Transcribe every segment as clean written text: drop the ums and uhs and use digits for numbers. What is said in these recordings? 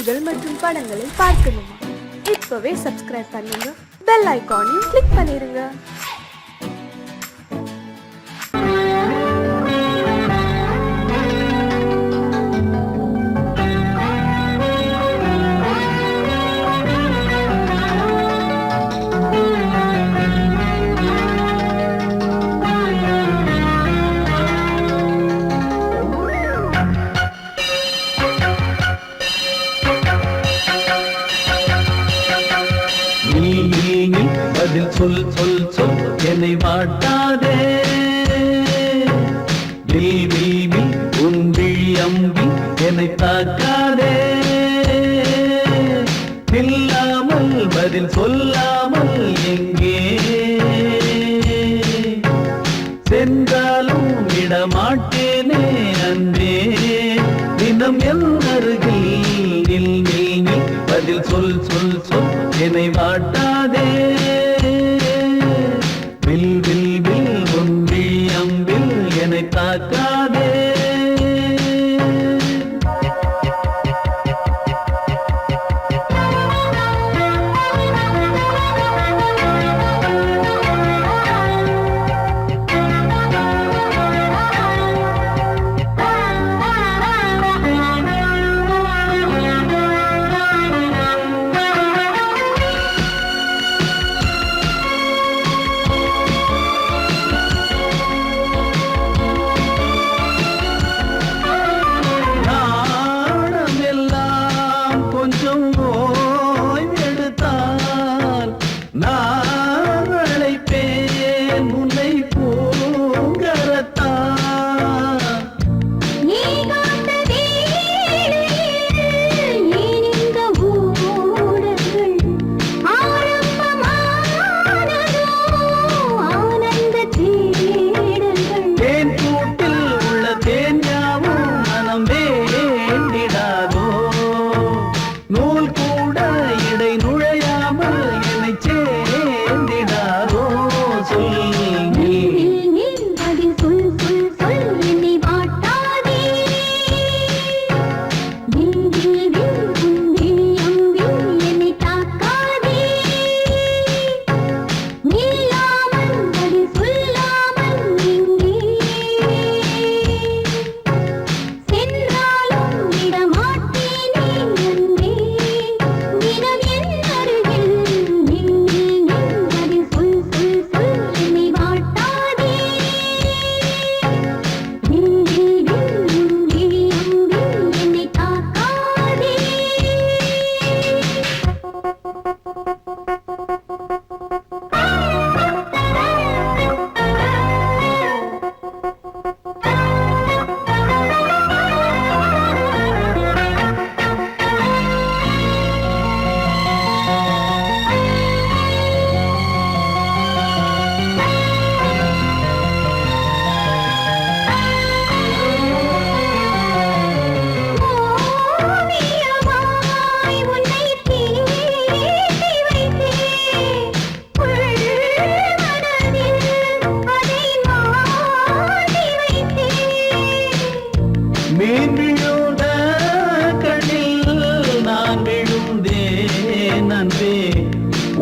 பாடல்கள் மற்றும் படங்களை பார்க்கணுமா? இப்பவே சப்ஸ்கிரைப் பண்ணுங்க, பெல் ஐகானையும் கிளிக் பண்ணிருங்க. பதில் சொல் சொல் சொல் என்னை வாட்டாதே. வீவி உன் விழி அம்பி என்னை தாக்காதே. இல்லாமல் பதில் சொல்லாமல் எங்கே சென்றாலும் விடமாட்டேனே அன்பே. தினம் என் அருகில் நில் நில் நில் பதில் சொல் சொல் சொல் என்னை வாட்டாதே. வில் வில் வில் உன் விழி அம்பில் என்னை தாக்காதே.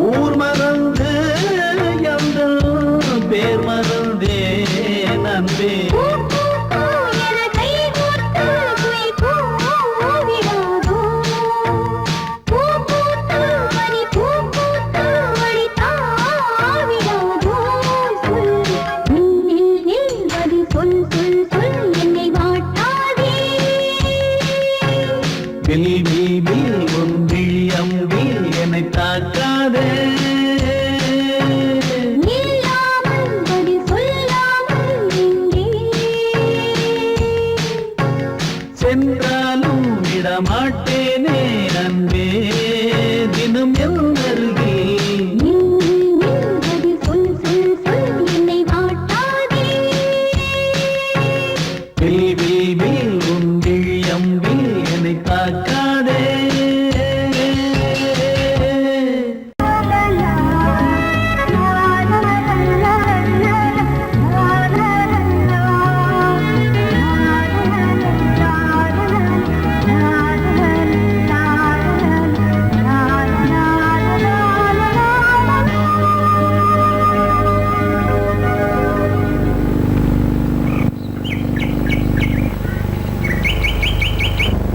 ஊர் மறந்து எங்கள் பேர் மறந்தே நன்பே. உன் விழி அம்பி என்னை தாக்காதே. சென்றாலும் விடமாட்டேனே அன்பே. தினம் என் அருகில் வில் வில் வில் உன் விழி அம்பி என்னை தாக்காதே.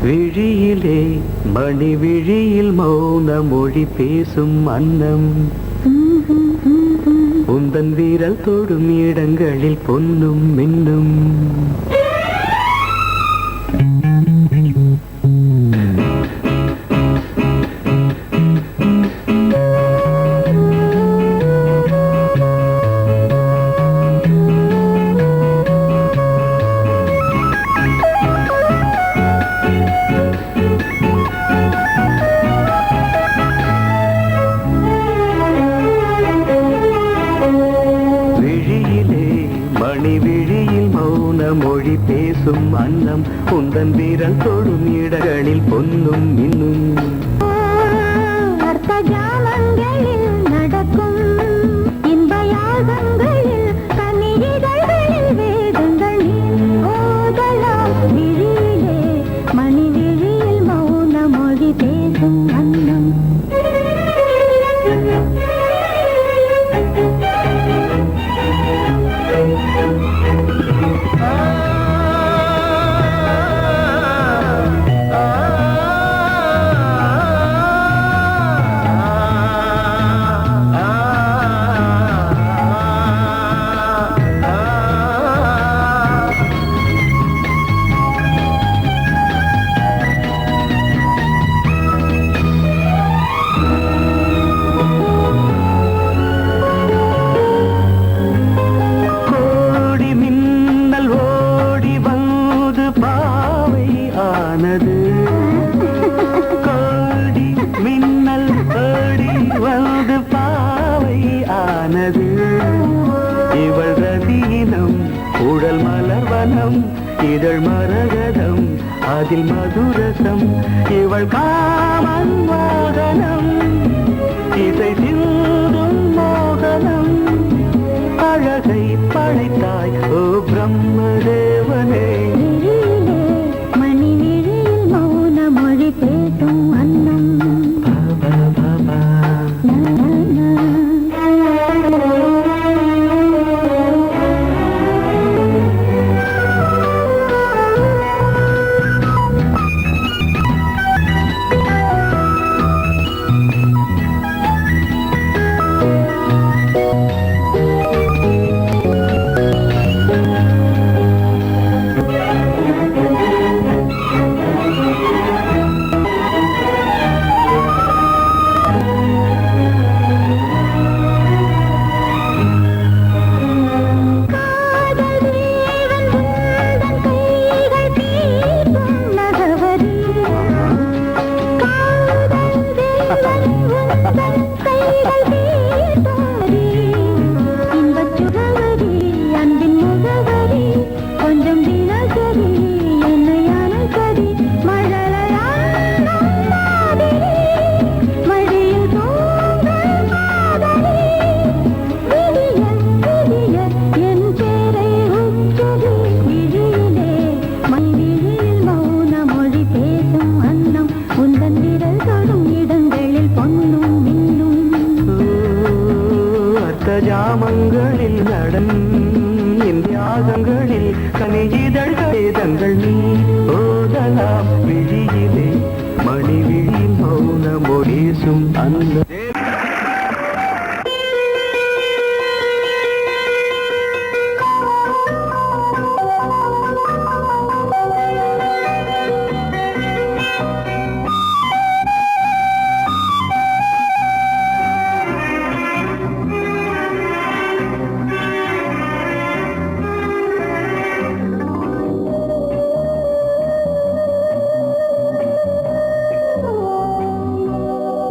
விழியிலே மணி விழியில் மௌன மொழி பேசும் அன்னம் உந்தன் வீரல் தொடும் இடங்களில் பொன்னும் மின்னும் மொழி பேசும் அன்னம் உந்தன் வீரல் தொடும் இடங்களில் பொன்னும் இன்னும் அர்த்த ஜாமங்களில் நடக்கும் இன்ப யாகங்களில் கனிதழ்களில் வேதங்கள் ஓதலாம் விழியிலே மணி விழியில் மௌன மொழி பேசும் அன்னம் கோடி மின்னல் ஓடி வந்து பாவை ஆனது இவள் ரதீனம் உடல் மலர்வனம் இதழ் மரகதம் அதில் மதுரசம் இவள் காமன் வாகனம் இசை சிந்தும் மோகனம் அழகை படைத்தாய் ஓ பிரம்மதேவனே பேசும் அன்னம் ஜாமங்களில் நடன் தியாகங்களில் கனிதழ்கள் நீ ஓதலாம் விழியிலே மணி விழி மௌன மொழிசும் அந்த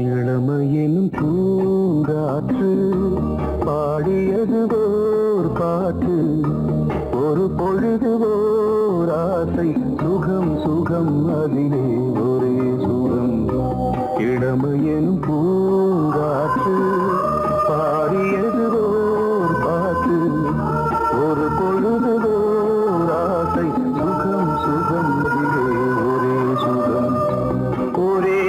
இளமையெனும் பூங்காற்று பாடியது ஓர் பாட்டு ஒரு பொழுது ஓர் ஆசை சுகம் சுகம் அதிலே ஒரே சுகம் இளமையெனும் பூங்காற்று பாடியது ஓர் பாட்டு ஒரு பொழுது ஓர் ஆசை சுகம் சுகம் அதிலே ஒரே சுகம் ஒரே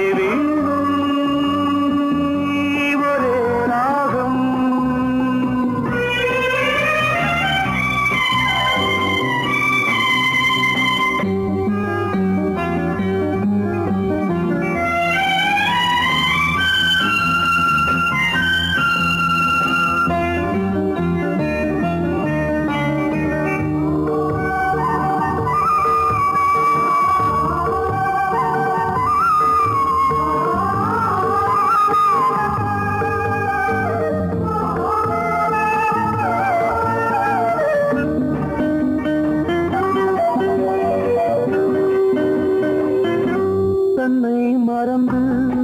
மறந்து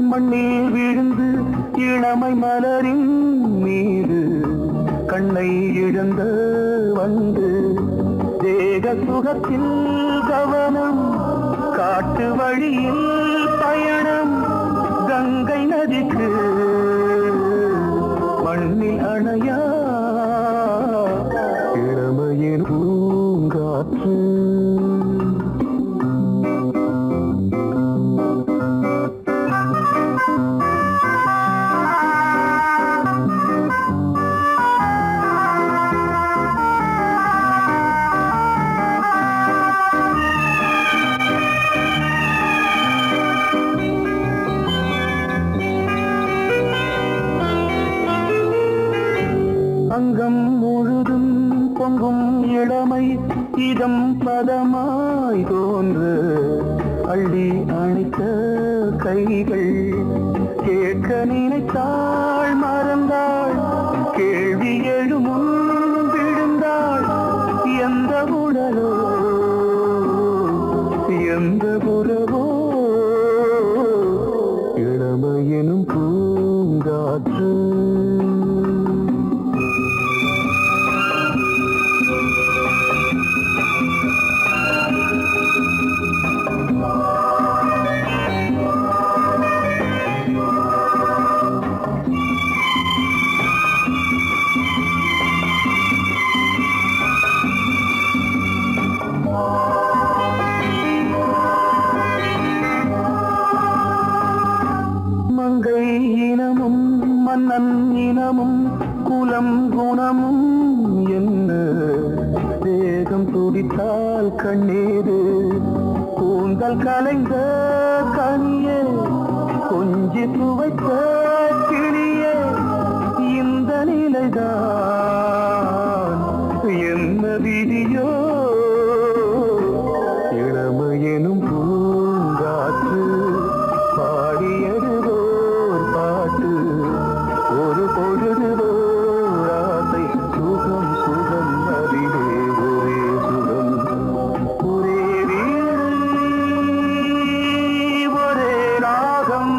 மண்ணில் விழுந்து இளமை மலரின் மீது கண்ணை இழந்த வந்து தேக சுகத்தில் கவனம் காட்டு வழியில் பயணம் கங்கை நதிக்கு மண்ணில் அணையா இளமையின் பூங்காற்று அங்கம் முழுதும் பொங்கும் இளமை இதம் பதமாய் தோன்று அள்ளி அணைத்த கைகள் கேட்க நினைத்தாள் மறந்தாள் கேள்வி எழுமுன் விழுந்தாள் எந்த உடலோ எந்த புறவோ இளமையெனும் பூங்காற்று மங்கை இனமும் மன்னன் இனமும் குலம் குணமும் என்ன தேகம் துடித்தால் கண்ணீரு கூந்தல் கலைந்த கனியே கொஞ்சி துவைத்த கிளியே இந்த நிலைதான் என்ன விதியோ இளமையெனும் பூங்காற்று பாடியதுவோர் பாட்டு ஒரு பொழுதுவோர் ஆசை சுகம் சுகம் அதிலே ஒரே சுகம் ஒரே வீடு ஒரே ராகம்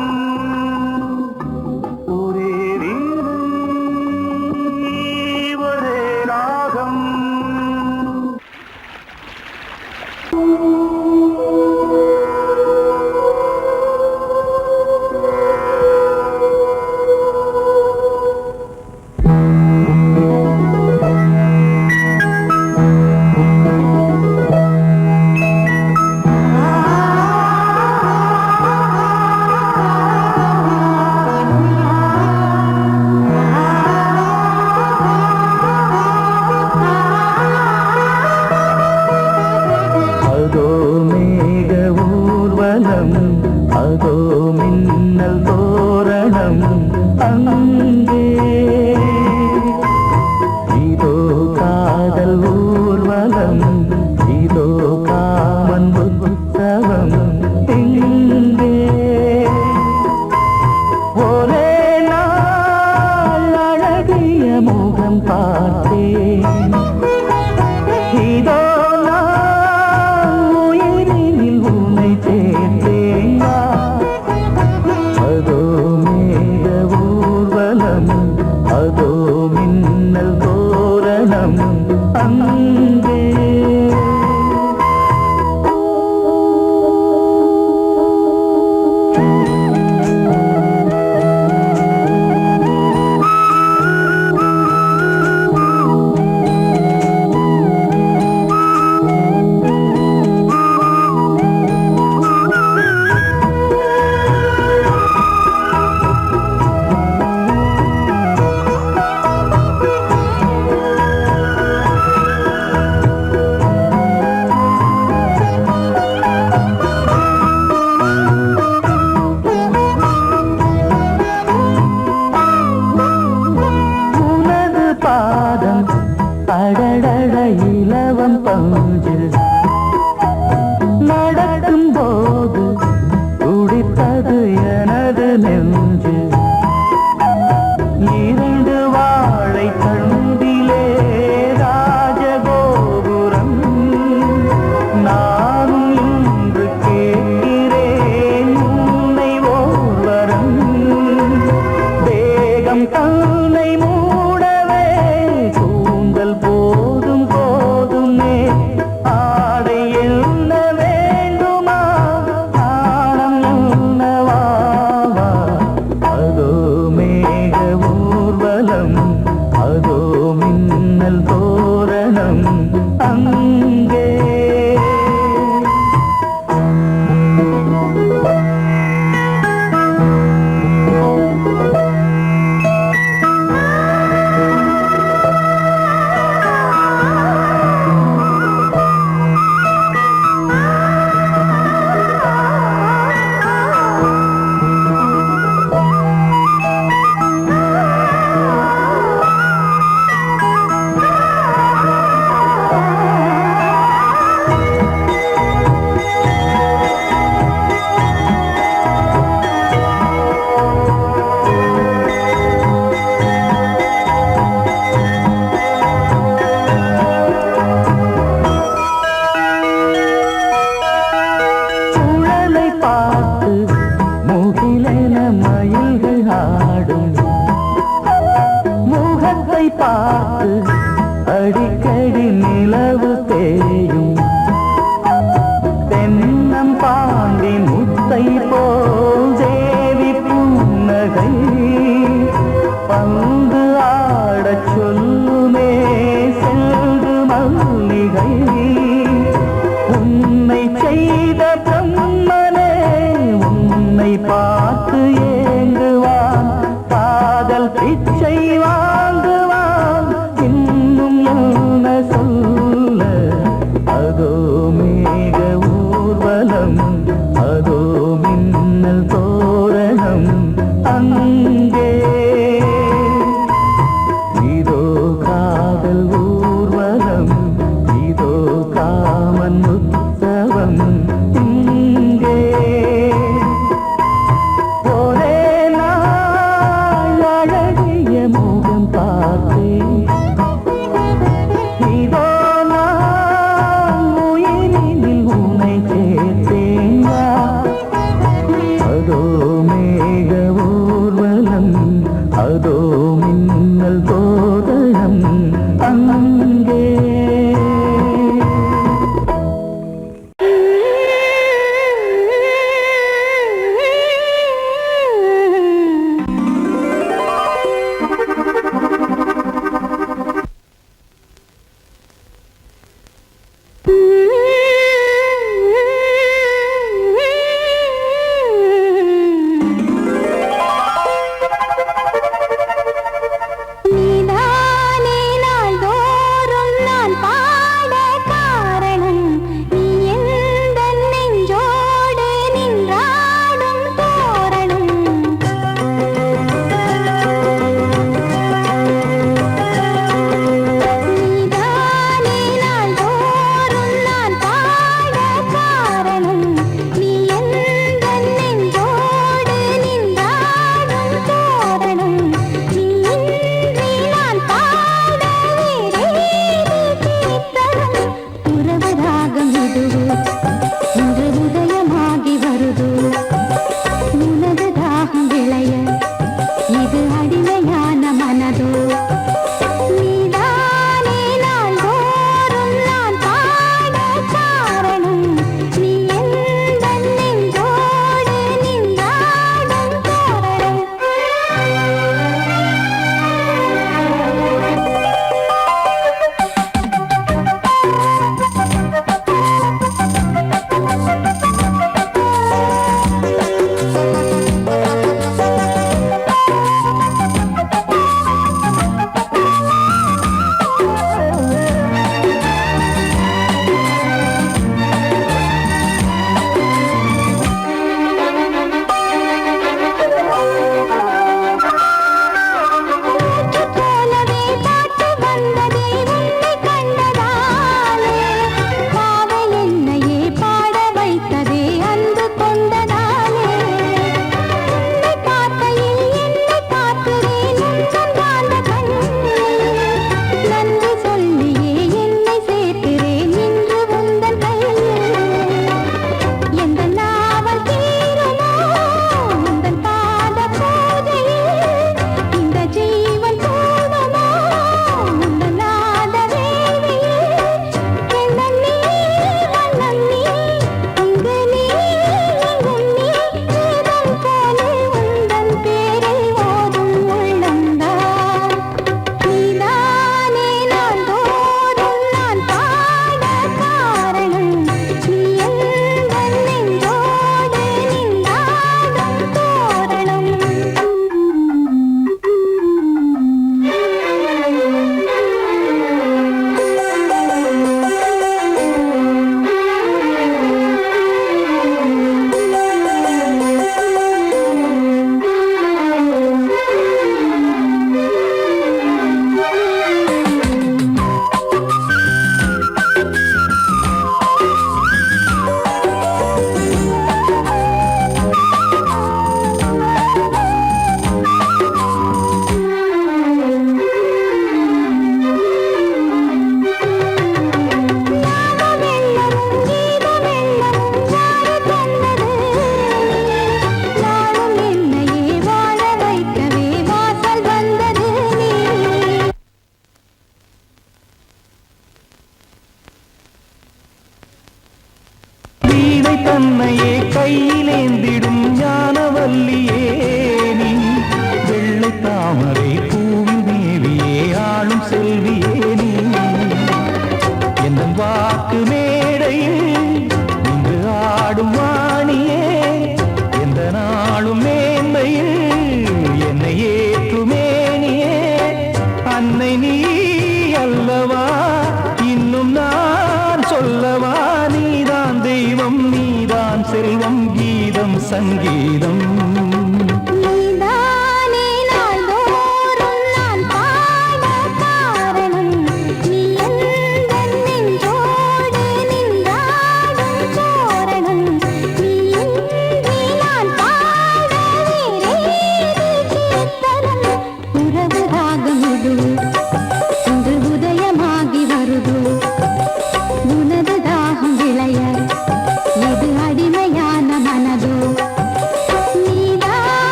சிலென மயில்கள் ஆடும் முகத்தை பார்த்து அடிக்கடி நிலவு தேயும் தென்னம் பாண்டி முத்தை போல் தேவி புன்னகை பந்து ஆடச் சொல்லுமே செல்கு மல்லிகை உன்னை செய்த பிரம்மனே உன்னை பார்த்து ஏங்குவான் காதல் பிச்சை வாங்குவான் இன்னும் என்ன சொல்ல அதோ மேக ஊர்வலம் அதோ மின்னல் தோரணம் அங்கே இதோ காதல் ஊர்வலம் இதோ காமன் உற்சவம் இங்கே ஒரே நாள் அழகிய முகம் பார்த்தேன் இதோ நான் உயிரினில் உன்னை சேர்த்தேன் அதோ மேக ஊர்வலம் அதோ மின்னல் தோரணம் அங்கே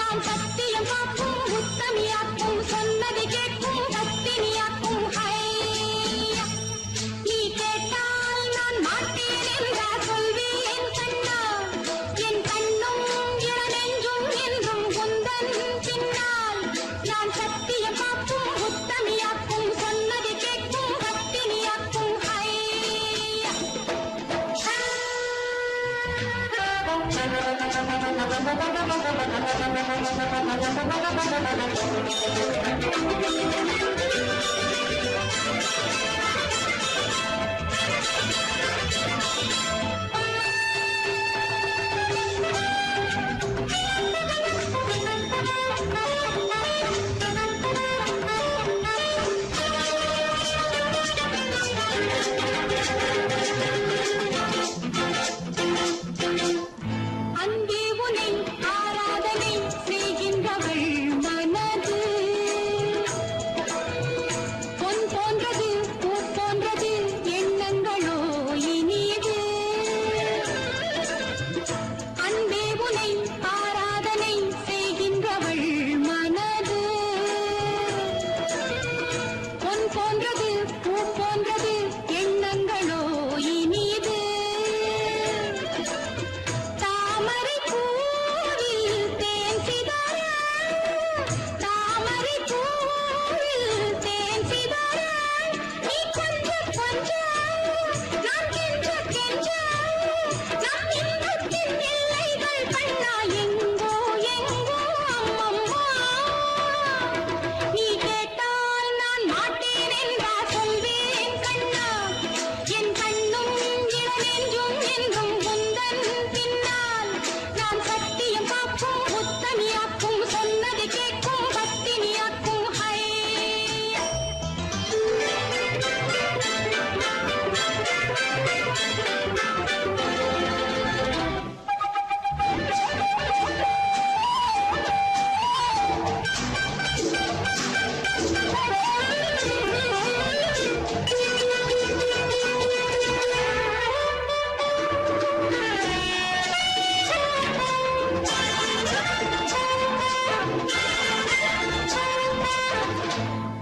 நான் சத்தியம் காக்கும் உத்தமியாக்கும் சொன்னதை கேட்கும் பத்தினியாக்கும் ஹையா நீ கேட்டால் நான் மாட்டேன் என்றா சொல்வேன் கண்ணா என் கண்ணும் இளநெஞ்சும் என்றும் உந்தன் பின்னால் நான் சத்தியம் காக்கும் உத்தமியாக்கும் சொன்னதை கேட்கும் பத்தினியாக்கும் ஹையா அன்பே உனை ஆராதனை செய்கின்றவள் மனது பொன் போன்றது பூ போன்றது எண்ணங்களோ இனிது அன்பே உனை ஆராதனை செய்கின்றவள் மனது பொன் போன்றது பூ போன்றது எண்ணங்களோ இனிது தாமரை பூவில் தேன் சிதற தாமரை பூவில் தேன் சிதற நீ கொஞ்சம் கொஞ்சம் நான் கெஞ்ச கெஞ்ச நம் இன்பத்தின் எல்லைகள் கண்ணா எங்கோ எங்கோ அம்மம்மா நீ கேட்டால் நான் மாட்டேன் என்றா சொல்வேன் கண்ணா என் கண்ணும் இளநெஞ்சும் என்றும் உந்தன் பின்னால் நான் சத்தியம் காக்கும் உத்தமியாக்கும் சொன்னதை கேட்கும் பத்தினியாக்கும் ஹையா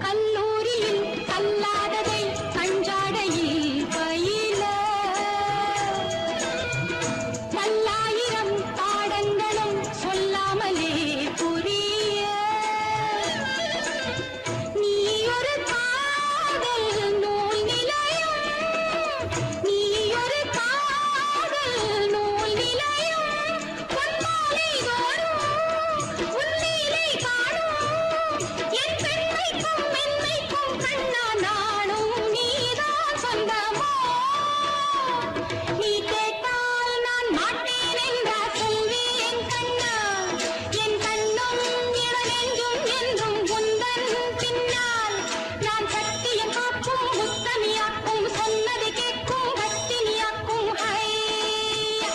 கல்லூரியில் கல்லாததை கஞ்சாடையில் பயில பல்லாயிரம் பாடங்களும் சொல்லாமலே புரிய நீ ஒரு காதல் நூல் நிலையம் நீ ஒரு காதல் நூல் நிலையம் பொன்மாலை தோறும் உன்னிலை காணும் என் பெண்மைக்கும் மென்மைக்கும் கண்ணா நானும் நீதான் சொந்தமோ நீ கேட்டால் நான் மாட்டேன் என்றா சொல்வேன் கண்ணா என் கண்ணும் இளநெஞ்சும் என்றும் உந்தன் பின்னால் நான் சத்தியம் காக்கும் உத்தமியாக்கும் சொன்னதை கேட்கும் பத்தினியாக்கும் ஹையா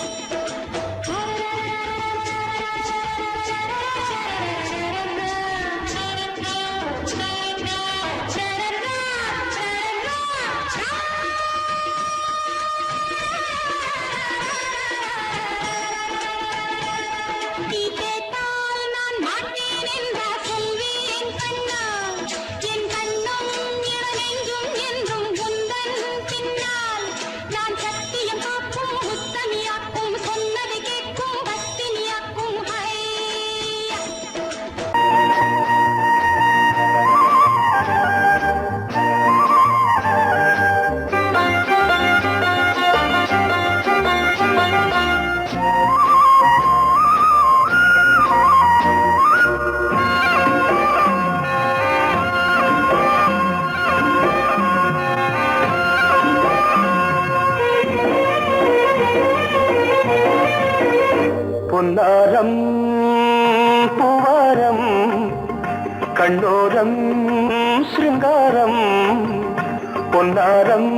நீ கேட்டால் நான் மாட்டேன் என்றா சொல்வேன் கண்ணா என் கண்ணும் இளநெஞ்சும் என்றும் உந்தன் பின்னால் நான் சத்தியம் காக்கும் உத்தமியாக்கும் சொன்னதை கேட்கும் பத்தினியாக்கும் ஹையா பொன்னாரம் பூவாரம் கண்ணோரம் சிருங்காரம் பொன்னாரம்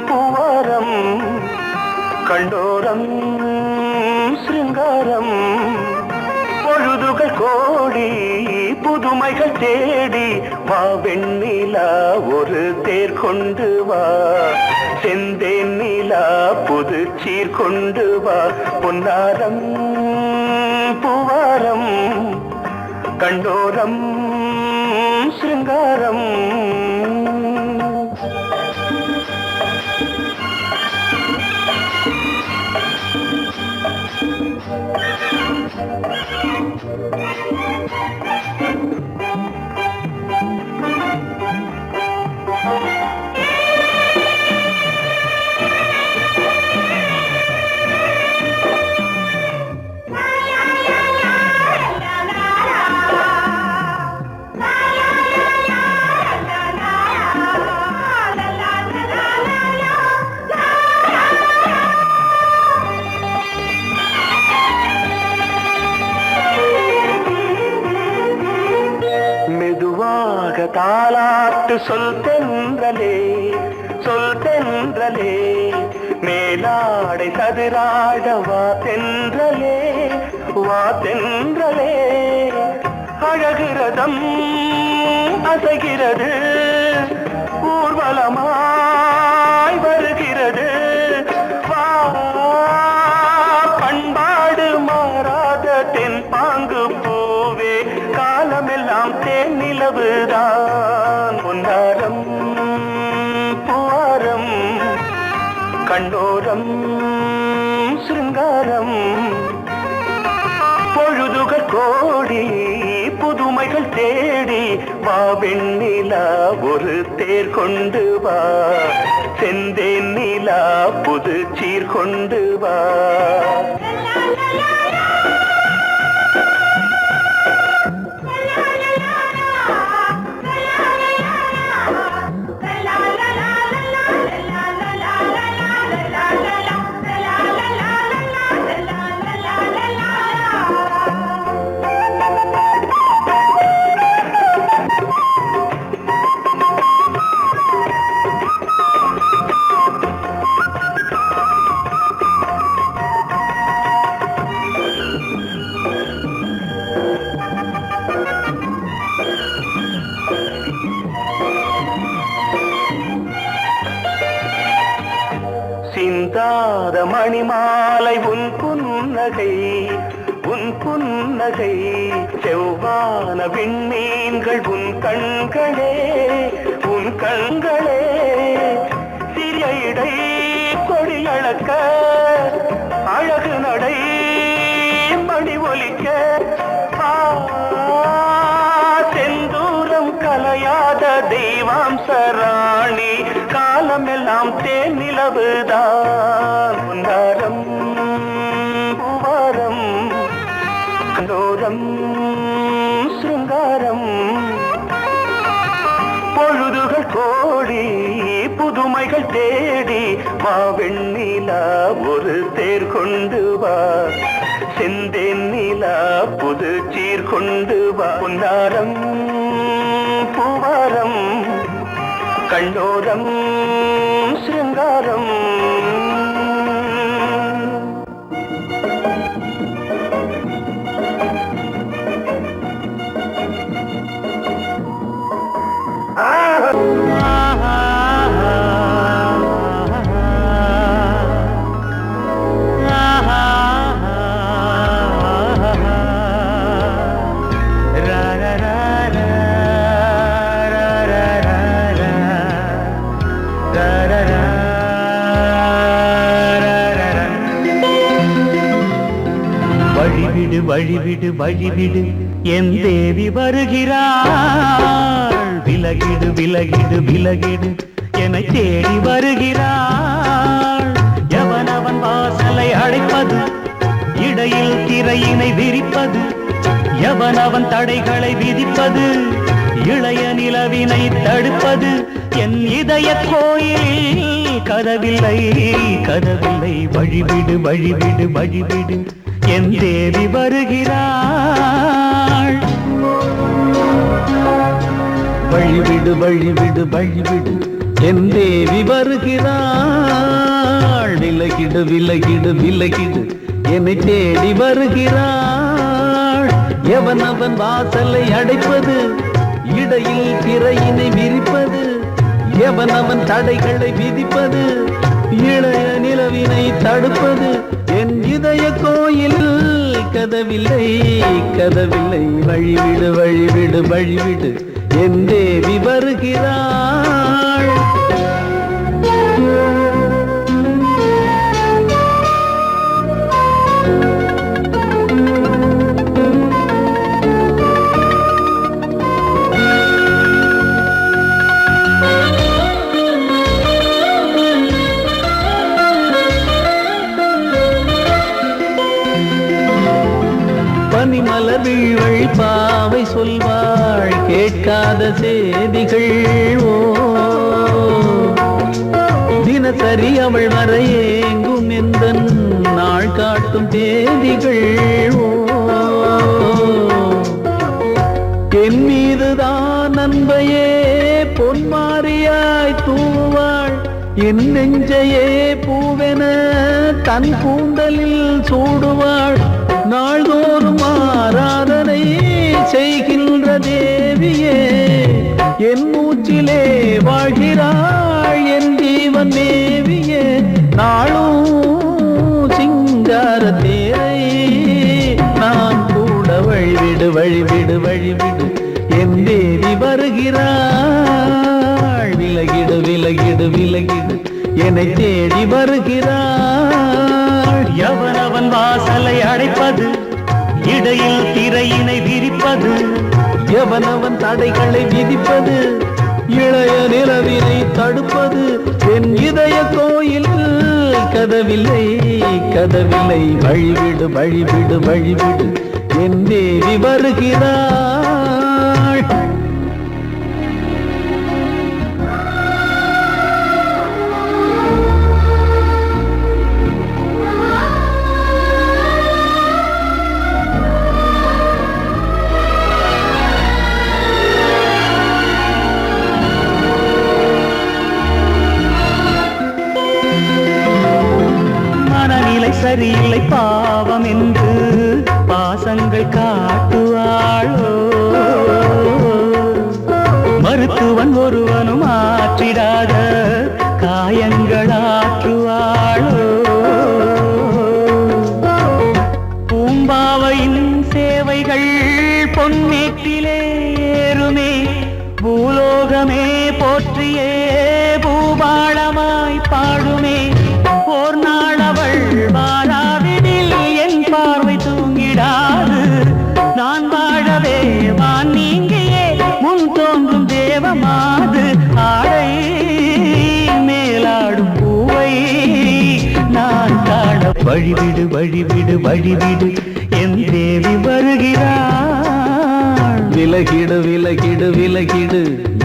பூவாரம் கண்டோரம் சிருங்காரம் பொழுதுகள் கோடி புதுமைகள் தேடி வா வெண்ணிலா ஒரு தேர் கொண்டு வா செந்தேன் நிலா புது சீர் கொண்டு வா பொன்னாரம் பூவாரம் கண்டோரம் சிருங்காரம் தாலாட்டு சொல் தென்றலே சொல் தென்றலே மேலாடை சதுராட வா தென்றலே வா தென்றலே அழகிறதம் அசைகிறது ஊர்வலமாய் வருகிறது வா பண்பாடு மாறாத தென் பாங்கு பூவே காலமெல்லாம் தேன் நிலவுதான் பொன்னாரம் பூவாரம் கண்டோரம் சிருங்காரம் பொழுதுகள் கோடி புதுமைகள் தேடி வா வெண்ணிலா ஒரு தேர் கொண்டு வா செந்தேன் நிலா புது சீர் கொண்டு வா சிந்தாத மணிமாலை உன் புன்னகை உன் புன்னகை செவ்வான விண்மீன்கள் உன் கண்களே உன் கண்களே சிறிய இடை கொடியளக்க அழகு நடை மணி ஒலிக்க செந்தூரம் கலையாத தெய்வாம்சராணி காலமெல்லாம் தேன் நிலவுதான் பொன்னாரம் பூவாரம் கண்டோரம் சிருங்காரம் பொழுதுகள் கோடி புதுமைகள் தேடி வா வெண்ணிலா ஒரு தேர் கொண்டு வா செந்தேன் நிலா புது சீர் கொண்டு வா பொன்னாரம் பூவாரம் கண்டோரம் சிருங்காரம் வழிவிடு வழிவிடு வழிவிடு என் தேவி வருகிறாள் விலகிடு விலகிடு விலகிடு என்னை தேடி வருகிறாள் எவனவன் வாசலை அடைப்பது இடையில் திரையினை விரிப்பது எவனவன் தடைகளை விதிப்பது இளைய நிலவினை தடுப்பது என் இதய கோயிலில் கதவில்லை கதவில்லை வழிவிடு வழிவிடு வழிவிடு என் தேவி வருகிறாள் வழிவிடு வழிவிடு வழிவிடு என் தேவி வருகிறாள் விலகிடு விலகிடு விலகிடு என்னை தேடி வருகிறாள் எவனவன் வாசலை அடைப்பது இடையில் திரையினை விரிப்பது எவனவன் தடைகளை விதிப்பது இளைய நிலவினை தடுப்பது என் இதய கோயில் கதவில்லை கதவில்லை வழிவிடு வழிவிடு வழிவிடு என் தேவி வருகிறாள். பனிமலர் வீழ்வழி பாவை சொல்வாள் கேட்காத செய்திகள். ஓ தினசரி அவள் வர ஏங்கும் எந்த நாள் காட்டும் தேதிகள். ஓ என் மீதுதான் அன்பையே பொன்மாரியாய் தூவாள். என் நெஞ்சையே பூவென தன் கூந்தலில் சூடுவாள். நாள்தோறும் ஆராதனை செய்கின்ற தேவியே என் மூச்சிலே வாழ்கிறாள் என் ஜீவன் தேவியே. நாளும் சிங்கார தேரை நான் கூட வழிவிடு வழிவிடு வழிவிடு என் தேவி வருகிறாள். விலகிடு விலகிடு விலகிடு என்னை தேடி வருகிறாள். எவனவன் வாசலை அடைப்பது இடையில் திரையினை விரிப்பது. எவனவன் தடைகளை விதிப்பது இளைய நிலவினை தடுப்பது. என் இதய கோயில் கதவில்லை கதவில்லை வழிவிடு வழிவிடு வழிவிடு என் தேவி வருகிறாள். சரியில்லை பாவம் என்று பாசங்கள் காட்டுவாளோ. மருத்துவன் ஒருவனும் ஆற்றிடாத காயங்களாற்றுவாளோ. பூம்பாவையின் சேவைகள் பொன்னேட்டிலே ஏறுமே. பூலோகமே போற்றியே பூபாளமாய் பாடுமே. ஓர் நாள் அவள் வாராவிடில் என் பார்வை தூங்கிடாது. நான் வாழவே வான் நீங்கியே முன் தோன்றும் தேவமாது. ஆடை மேலாடும் பூவை நான் காண வழிவிடு வழிவிடு வழிவிடு என் தேவி வருகிறாள். விலகிடு விலகிடு விலகிடு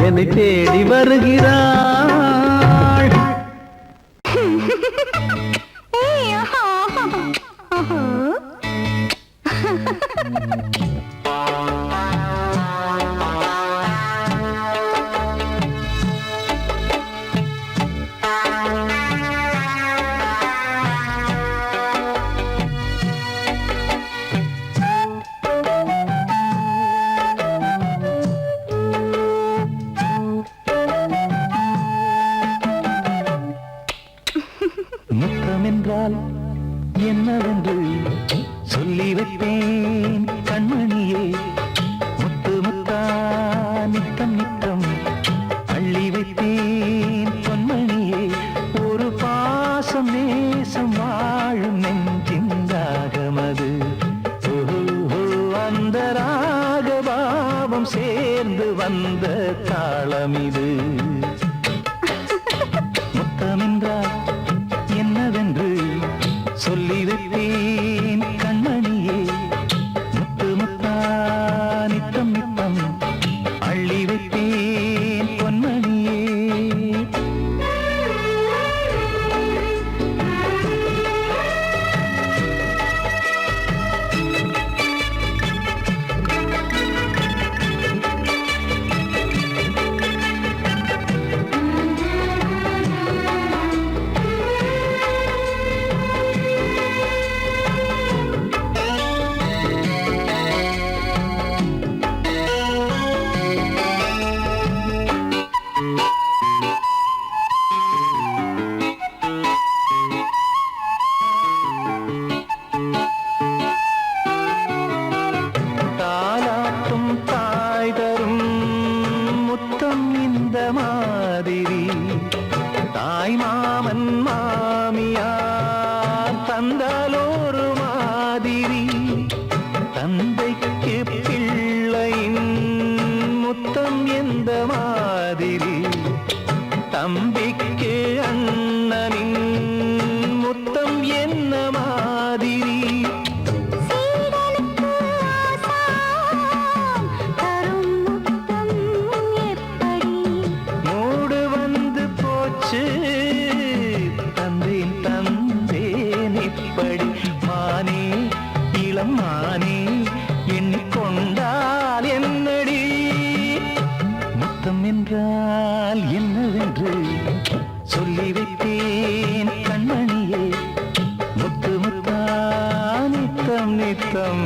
என்னை தேடி வருகிறாள். முத்தமென்றால் என்னவென்று சொல்லி வைப்பேன் கண்மணியே. முத்து முத்தா நித்தம் நித்தம் அள்ளி வைப்பேன் பொன்மணியே. ஒரு பாசம் நேசம் வாழும் நெஞ்சிந்தாகமது. அந்த ராகபாவம் சேர்ந்து வந்த தாளமிது. முத்தமென்றால் என்னவென்று சொல்லி வைப்பேன் கண்மணியே. முத்து முத்தா நித்தம் நித்தம் அள்ளி வைப்பேன் பொன்மணியே. மானே எண்ணிக்கொண்டால் என்னடி முத்தம் என்றால் என்னவென்று சொல்லி வைத்தேன் கண்மணியே முத்து முத்தா நித்தம் நித்தம்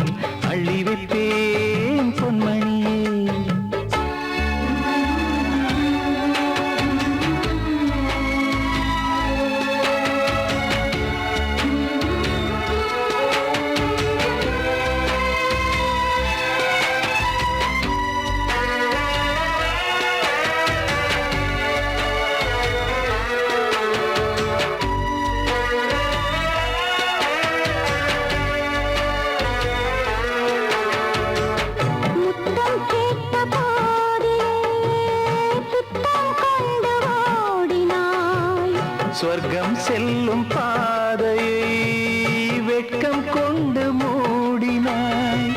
அள்ளி வைத்தேன் பொன்மணியே சொர்க்கம் செல்லும் பாதையை வெட்கம் கொண்டு மூடினாய்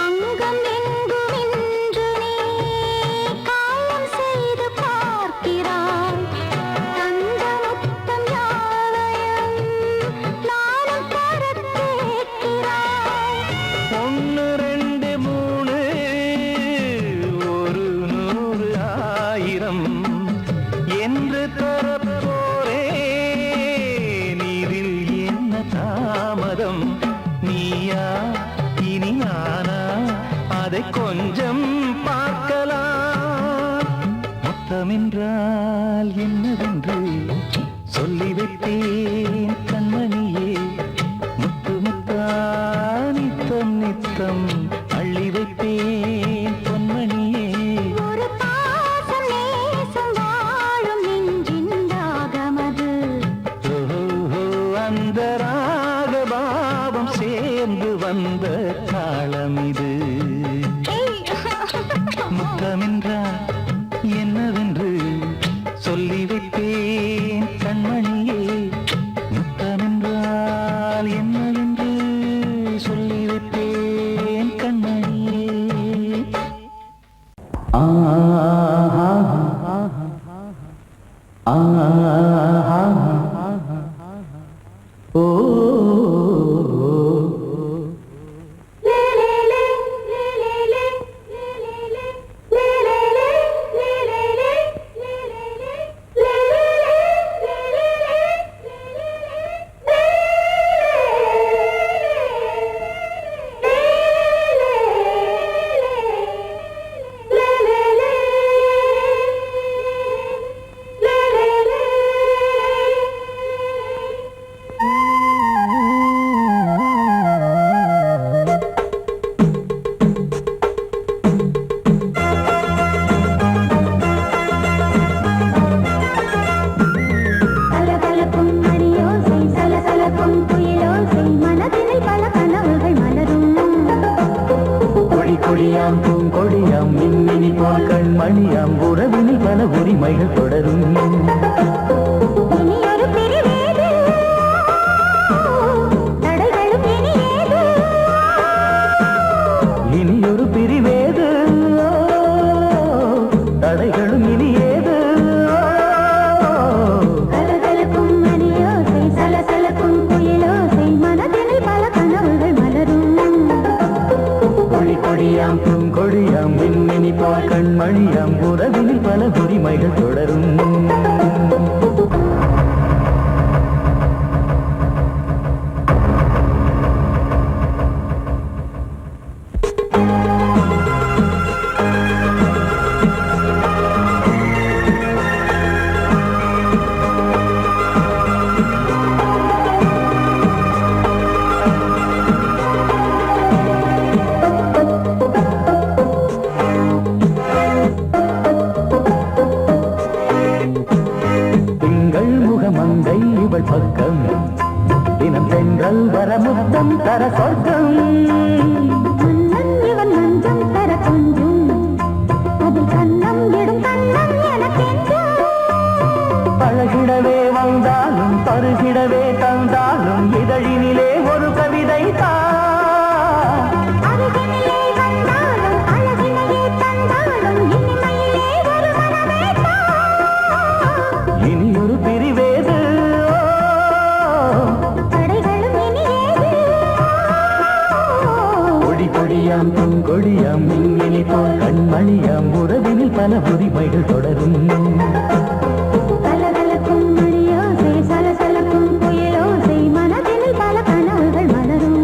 அங்கம் எங்கும் இன்று நீ காயம் செய்து பார்க்கிறாய் தந்த முத்தம் யாவையும் நானும் தரக் கேட்கிறாய் 1 2 3 ஒரு 100 1000 என்று தாமதம் நீயா இனி நானா அதை கொஞ்சம் பார்க்கலாம் முத்தமென்றால் என்னவென்று சொல்லி வைத்தேன் கண்மணியே முத்து முத்தா நித்தம் நித்தம் அள்ளி வைத்தேன் பொன்மணியே ஒரு பாசம் நேசம் வாழும் நெஞ்சின் தாகமது அந்த ராகபாவம் சேர்ந்து வந்த காலம் இது முத்தமென்றால் என்னவென்று சொல்லி வைத்தேன் கண்மணியே முத்தமென்றால் என்னவென்று சொல்லி வைத்தேன் கண்மணியே கொடியாம் பூங்கொடியாம் மின்மினி போல் கண்மணியாம் உறவினில் பல உரிமைகள் தொடரும் இனியொரு பிரிவேது தடைகளும் இனியேது கொடியாம் பூங்கொடியாம் மின்மினி போல் கண்மணியாம் உறவினில் பல உரிமைகள் தொடரும் பக்கம் தினம் தென்றல் வர முத்தம் தர சொர்க்கம் இவன் மஞ்சம் தர கொஞ்சம் அதில் கண்ணம் இடும் கண்ணம் எனக்கென்றும் பழகிடவே வந்தாலும் பருகிடவே தந்தாலும் இதழினிலே ஒரு கவிதை அருகினிலே வந்தாலும் அழகினையே தந்தாலும் இனிமையிலே ஒரு மனமே இனியொரு பிரிவேது தடைகளும் இனியேது கொடி கொடியாம் பூங்கொடியாம் மின்மினி போல் கண்மணியாம் உறவினில் பல உரிமைகள் தொடரும் கலகலக்கும் மணியோசை சலசலக்கும் புயலோசை மனதினில் பல கனவுகள் மலரும்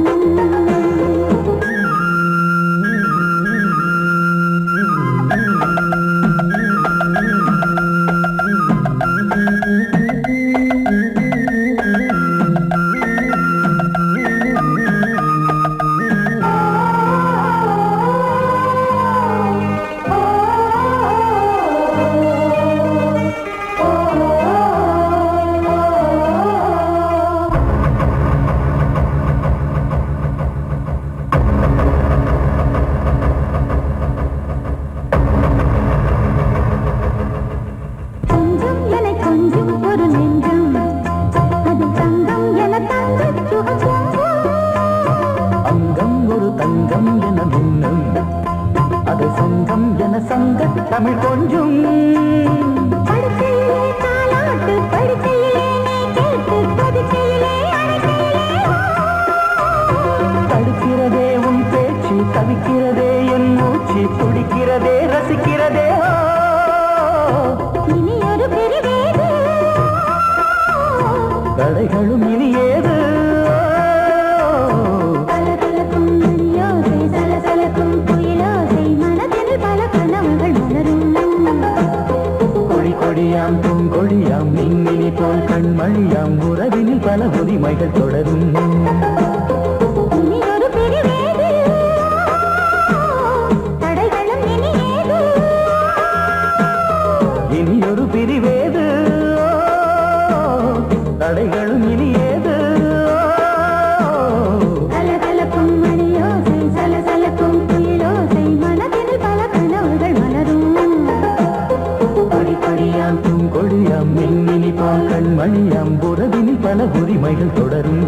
தமிழ் கொஞ்சம் தடுக்கிறதே உன் பேச்சு தவிக்கிறதே என் மூச்சு துடிக்கிறதே ரசிக்கிறதே இனி ஒரு பிரிவேது தடைகளும் இனி ஏது கலகலக்கும் மணியோசை சலசலக்கும் புயலோசை மனதில் பல கனவுகள் மலரும் கொடி கொடியாம் பூங்கொடியாம் மின்மினி போல் கண்மணியாம் உறவினில் பல உரிமைகள் தொடரும் இனி ஒரு பிரிவேது தடைகளும் இனி ஏது இனி ஒரு பிரிவேது தடைகளும் இனி ஏது கலகலக்கும் மணியோசை சலசலக்கும் புயலோசை மனதில் பல கனவுகள் மலரும் கொடி கொடியாம் பூங்கொடியாம் மின்மினி போல் கண்மணியாம் உறவினில் பல உரிமைகள் தொடரும்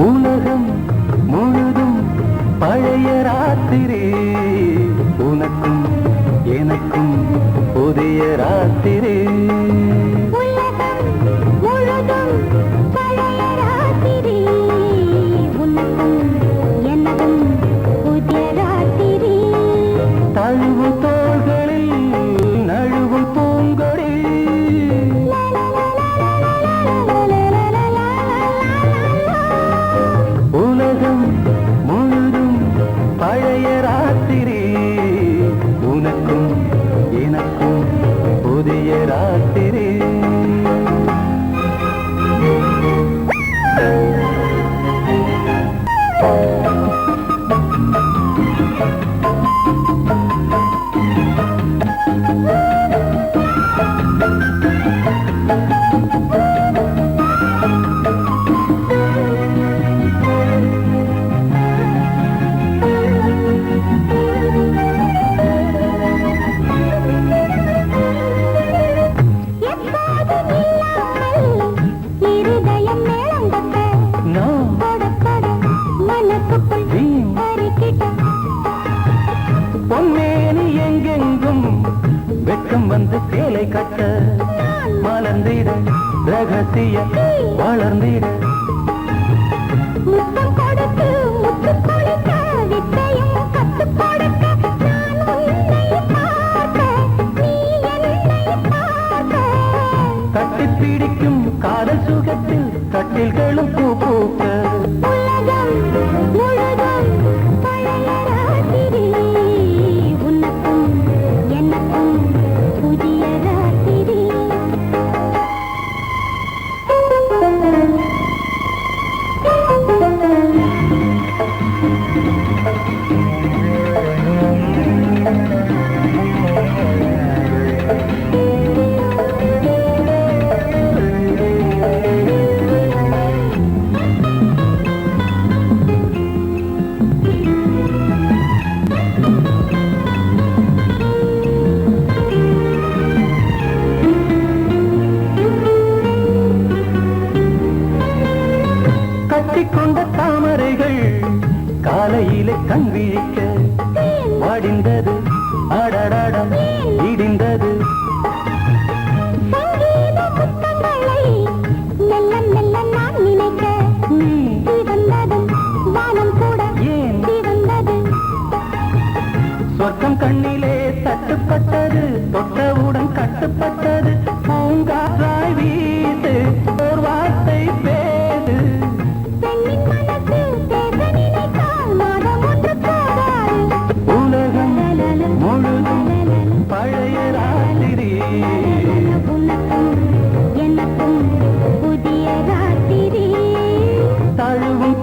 உலகம் முழுதும் பழைய ராத்திரி உனக்கும் எனக்கும் புதிய ராத்திரி உலகம் முழுதும் பழைய ராத்திரி உனக்கும் எனக்கும் புதிய ராத்திரி தழுவு தோள்களில் நழுவு பூங்கொடி உலகம் முழுதும் பழைய ராத்திரி உனக்கும் எனக்கும் புதிய ராத்திரி இருதயம் மேளங்கட்ட நான் படப்பட மனசுக்குள் வீண் அறிக்கிட்ட பொன்னேனி எங்கெங்கும் வெட்கம் வந்து சேலை கட்ட மலர்ந்திட ரகசிய வளர்ந்திட முத்தம் கொடுத்து முத்து கொடுக்க வித்தையும் கத்து கொடுக்க நான் உன்னை பார்க்க நீ என்னை பார்க்க கட்டி பிடிக்கும் காதல் சுகத்தில் கட்டில்களும் பூ பூக்க உலகம் முழுதும் பழைய ராத்திரி உனக்கும் எனக்கும் புதிய ராத்திரி நான் நினைக்க நீ வந்ததும் வானம் கூட ஏன் வந்தது சொர்க்கம் கண்ணிலே தட்டுப்பட்டது தொட்டவுடன் கட்டுப்பட்டது பூங்காற்றாய் வீடு ஓர் வார்த்தை பேடு பெண்ணின் மனசு பேச நினைத்தால் மாதம் ஒன்று போகாது உலகம் முழுதும் பழைய ராத்திரி உனக்கும் எனக்கும் புதிய ராத்திரி தழுவும்